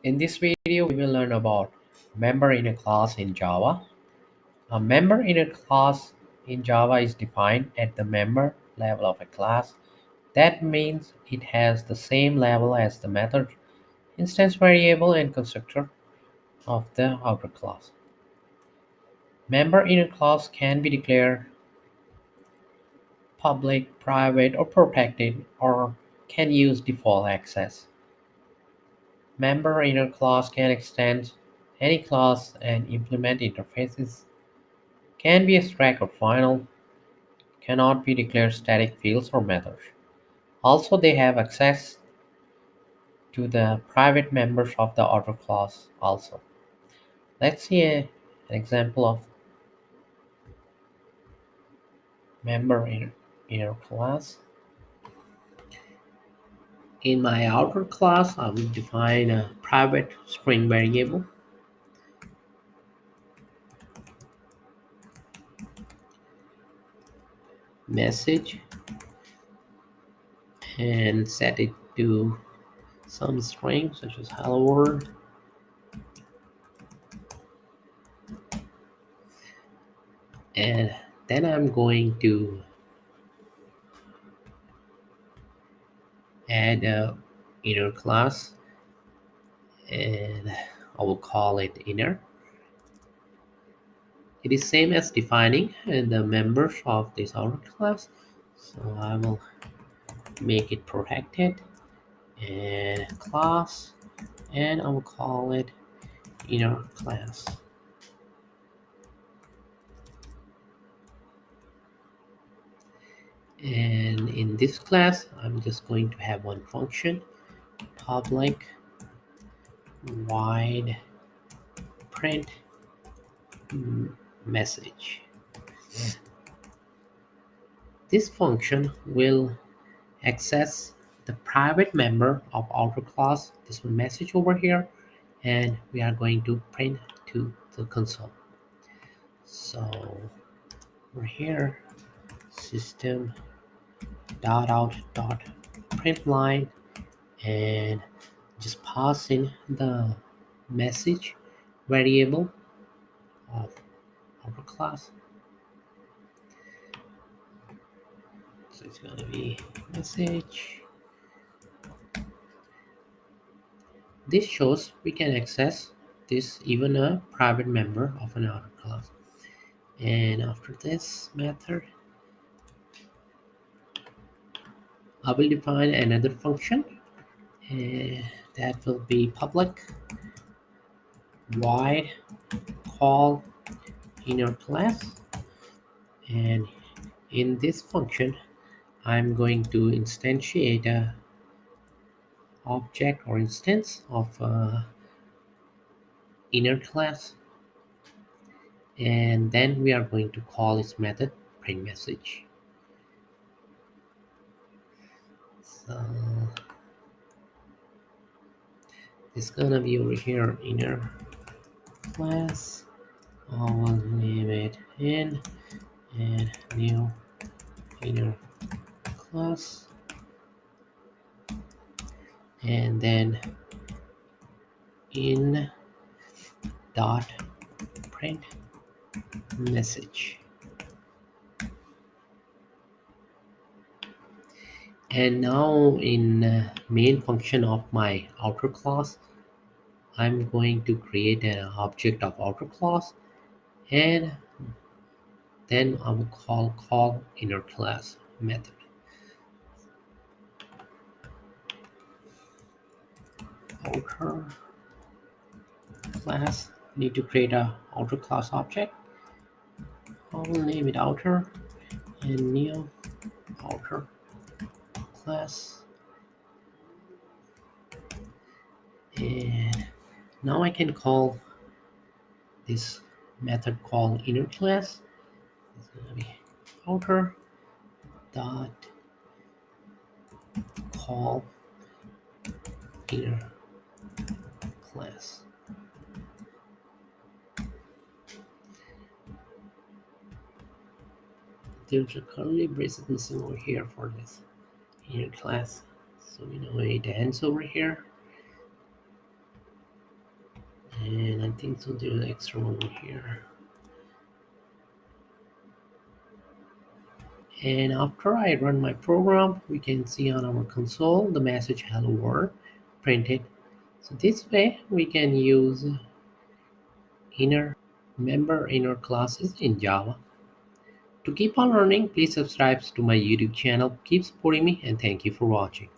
In this video, we will learn about member in a class in Java. A member in a class in Java is defined at the member level of a class. That means it has the same level as the method, instance variable, and constructor of the outer class. Member in a class can be declared public, private, or protected, or can use default access. Member in a class can extend any class and implement interfaces, can be abstract or final, cannot be declared static fields or methods. Also, they have access to the private members of the outer class also. Let's see an example of member in inner class. In my outer class, I will define a private string variable, message, and set it to some string such as hello world. And then I'm going to add a inner class, and I will call it inner. It is same as defining the members of this outer class. So I will make it protected and class, and I will call it inner class. And in this class, I'm just going to have one function, public void print message. This function will access the private member of outer class, this one message over here, and we are going to print to the console. So over here, system dot out dot print line, and just pass in the message variable of outer class. So it's going to be message. This shows we can access this even a private member of an outer class. And after this method, I will define another function that will be public void call inner class, and in this function I'm going to instantiate a object or instance of inner class, and then we are going to call its method print message. So it's gonna be over here inner class. I will name it in and new inner class, and then in dot print message. And now in main function of my outer class, I'm going to create an object of outer class, and then I will call inner class method. Outer class, need to create a outer class object. I will name it outer and new outer class. And now I can call this method called inner class. It's gonna be outer dot call inner class. There's a curly braces missing over here for this inner class, so we know it ends over here. and I think so there's an extra one over here. And after I run my program, we can see on our console the message hello world printed. So this way we can use inner member inner classes in Java. To keep on learning, please subscribe to my YouTube channel. Keep supporting me and thank you for watching.